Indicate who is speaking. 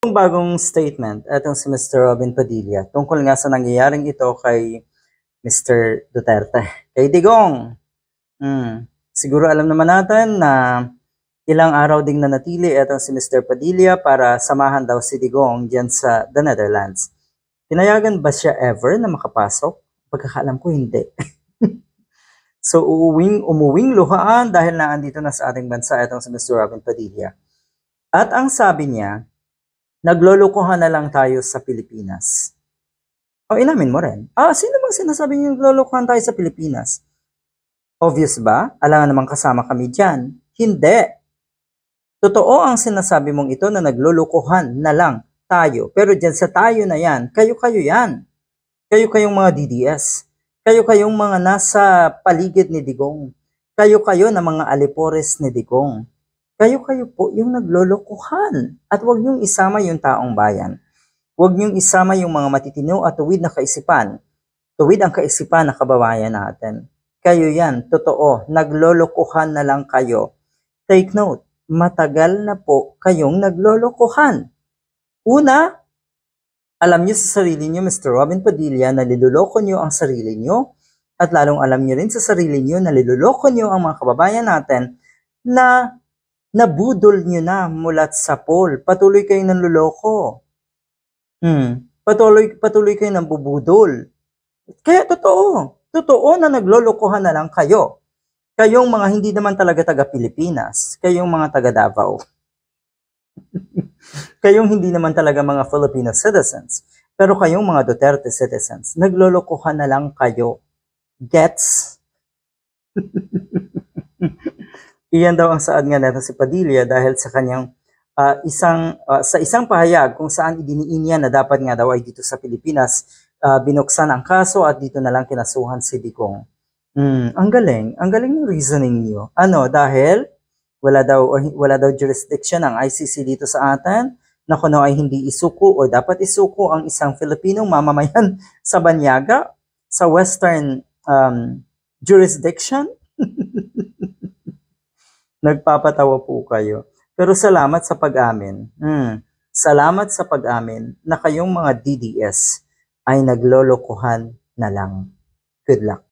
Speaker 1: Yung bagong statement, etong si Mr. Robin Padilla, tungkol nga sa nangyayaring ito kay Mr. Duterte. Kay Digong, siguro alam naman natin na ilang araw ding nanatili etong si Mr. Padilla para samahan daw si Digong diyan sa the Netherlands. Pinayagan ba siya ever na makapasok? Pagkakaalam ko hindi. So umuwing luhaan dahil naandito na sa ating bansa etong si Mr. Robin Padilla. At ang sabi niya, naglolokohan na lang tayo sa Pilipinas. O inamin mo rin. Sino bang sinasabi niyo naglolokohan tayo sa Pilipinas? Obvious ba? Alam naman kasama kami dyan. Hindi. Totoo ang sinasabi mong ito na naglolokohan na lang tayo. Pero dyan sa tayo na yan, kayo-kayo yan. Kayo-kayong mga DDS. Kayo-kayong mga nasa paligid ni Digong. Kayo-kayo na mga alipores ni Digong. Kayo-kayo po yung naglolokohan. At huwag niyong isama yung taong bayan. Huwag niyong isama yung mga matitino at tuwid na kaisipan. Tuwid ang kaisipan na kababayan natin. Kayo yan, totoo. Naglolokohan na lang kayo. Take note, matagal na po kayong naglolokohan. Una, alam niyo sa sarili niyo, Mr. Robin Padilla, na niloloko niyo ang sarili niyo. At lalong alam niyo rin sa sarili niyo na niloloko niyo ang mga kababayan natin na nabudol niyo na mulat sa poll. Patuloy kayong nanloloko. Patuloy kayong nambubudol. Kaya totoo na naglolokohan na lang kayo. Kayong mga hindi naman talaga taga-Pilipinas. Kayong mga taga-Davao. Kayong hindi naman talaga mga Filipino citizens. Pero kayong mga Duterte citizens. Naglolokohan na lang kayo. Gets? Iyan daw ang saad nga neto si Padilla dahil sa kanyang sa isang pahayag kung saan idiniin niya na dapat nga daw ay dito sa Pilipinas binuksan ang kaso at dito na lang kinasuhan si Digong. Ang galing ng reasoning niyo. Dahil wala daw jurisdiction ang ICC dito sa atin na kuno ay hindi isuko o dapat isuko ang isang Filipinong mamamayan sa banyaga sa Western jurisdiction. Nagpapatawa po kayo. Pero salamat sa pag-amin. Salamat sa pag-amin na kayong mga DDS ay naglolokohan na lang. Good luck.